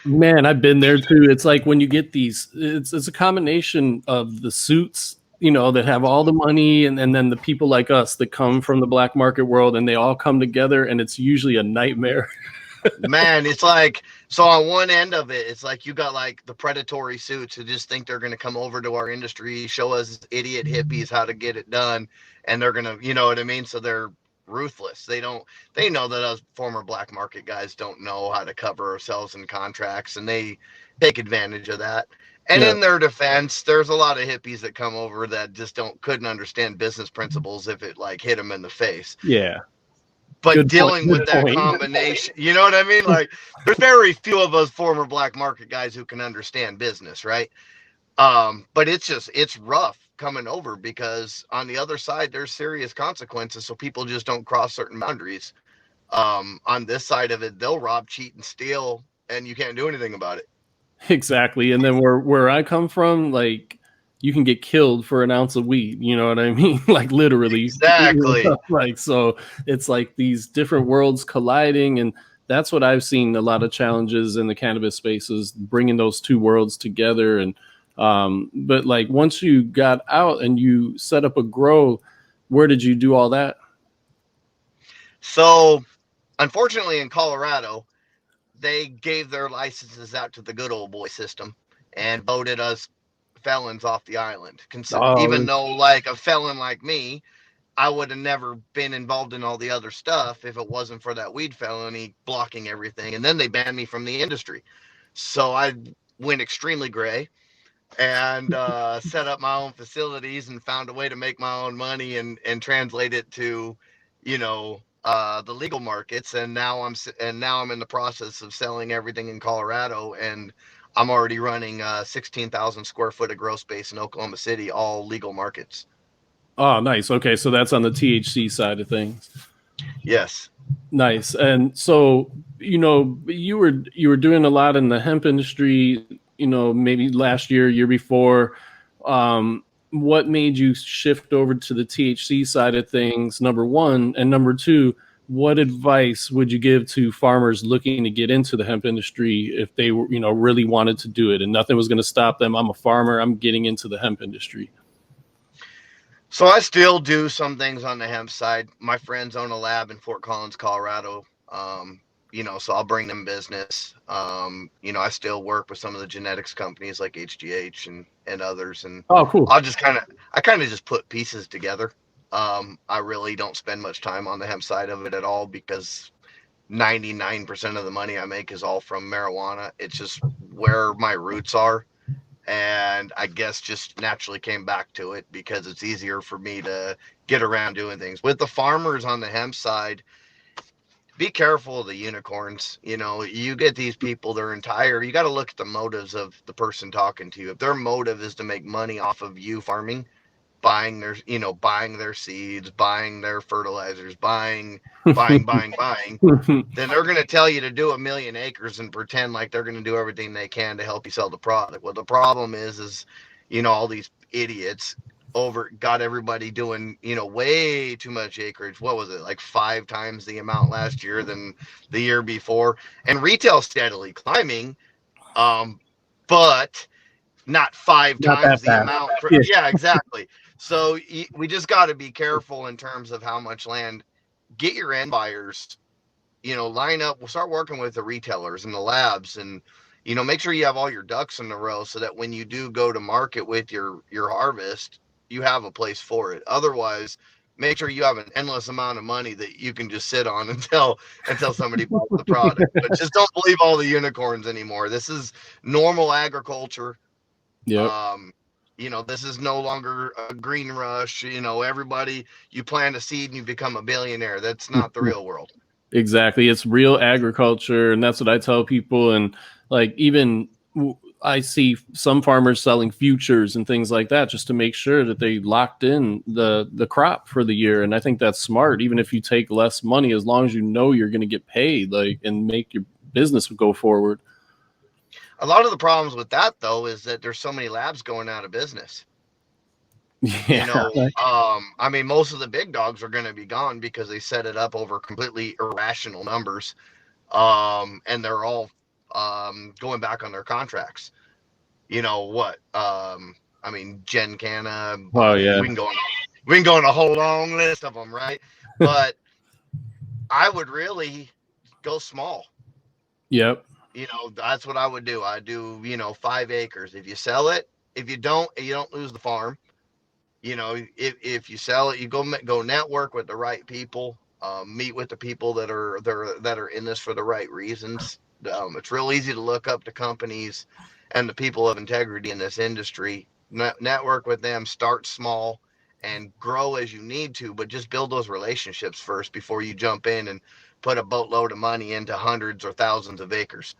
Man, I've been there too. It's like when you get these, it's a combination of the suits, that have all the money, and then the people like us that come from the black market world, and they all come together, and it's usually a nightmare. Man, it's like, so on one end of it, it's like you got like the predatory suits who just think they're going to come over to our industry, show us idiot hippies how to get it done, and they're going to, you know what I mean? So they're ruthless. They know that us former black market guys don't know how to cover ourselves in contracts, and they take advantage of that. And Yeah, in their defense, there's a lot of hippies that come over that just couldn't understand business principles if it like hit them in the face. yeah. But Good point. dealing with Good that point. combination, you know what I mean? Like, there's very few of us former black market guys who can understand business, right? But it's rough coming over because on the other side there's serious consequences, so people just don't cross certain boundaries. On this side of it, they'll rob, cheat, and steal, and you can't do anything about it. Exactly. And then where I come from, like, you can get killed for an ounce of weed. You know what I mean? Like, literally. Exactly. Like, so it's like these different worlds colliding, and that's what I've seen a lot of challenges in the cannabis spaces, bringing those two worlds together. And but like once you got out and you set up a grow, where did you do all that? So, unfortunately, in Colorado, they gave their licenses out to the good old boy system and voted us felons off the island. Even Oh, though, like, a felon like me, I would have never been involved in all the other stuff if it wasn't for that weed felony blocking everything. And then they banned me from the industry. So I went extremely gray and set up my own facilities and found a way to make my own money and translate it to, the legal markets. And now I'm in the process of selling everything in Colorado, and I'm already running 16,000 square foot of grow space in Oklahoma City, all legal markets. oh, nice. Okay, so that's on the THC side of things. Yes. Nice. And so, you were doing a lot in the hemp industry, maybe last year, year before. What made you shift over to the THC side of things, number one? And number two, what advice would you give to farmers looking to get into the hemp industry if they were, really wanted to do it and nothing was going to stop them? I'm a farmer, I'm getting into the hemp industry. So I still do some things on the hemp side. My friends own a lab in Fort Collins, Colorado. So I'll bring them business. I still work with some of the genetics companies like HGH and others, and Oh, cool. I kind of just put pieces together. I really don't spend much time on the hemp side of it at all because 99% of the money I make is all from marijuana. It's just where my roots are, and I guess just naturally came back to it because it's easier for me to get around doing things. With the farmers on the hemp side, be careful of the unicorns. You get these people, their entire, you got to look at the motives of the person talking to you. If their motive is to make money off of you farming, buying their seeds, buying their fertilizers, buying, then they're going to tell you to do 1,000,000 acres and pretend like they're going to do everything they can to help you sell the product. Well, the problem is all these idiots over got everybody doing way too much acreage. What was it, like 5 times the amount last year than the year before? And retail steadily climbing, um but not five Not that times the fast. amount Yeah. yeah, exactly. So we just got to be careful in terms of how much land. Get your end buyers, line up. We'll start working with the retailers and the labs, and make sure you have all your ducks in a row so that when you do go to market with your harvest, you have a place for it. Otherwise, make sure you have an endless amount of money that you can just sit on until somebody buys the product. But just don't believe all the unicorns anymore. This is normal agriculture. Yep. This is no longer a green rush. Everybody, you plant a seed and you become a billionaire. That's not the real world. Exactly. It's real agriculture. And that's what I tell people. And like, even I see some farmers selling futures and things like that just to make sure that they locked in the crop for the year. And I think that's smart, even if you take less money, as long as you know you're going to get paid, like, and make your business go forward. A lot of the problems with that, though, is that there's so many labs going out of business. Yeah. I mean, most of the big dogs are going to be gone because they set it up over completely irrational numbers. And they're all going back on their contracts. You know what? I mean, Gen Canna. Oh yeah. We can go on a whole long list of them, right? But I would really go small. Yep. That's what I would do. I do 5 acres. If you sell it, if you don't lose the farm. If you sell it, you go network with the right people, meet with the people that are in this for the right reasons. It's real easy to look up to companies and the people of integrity in this industry. Network with them, start small, and grow as you need to, but just build those relationships first before you jump in and put a boatload of money into hundreds or thousands of acres.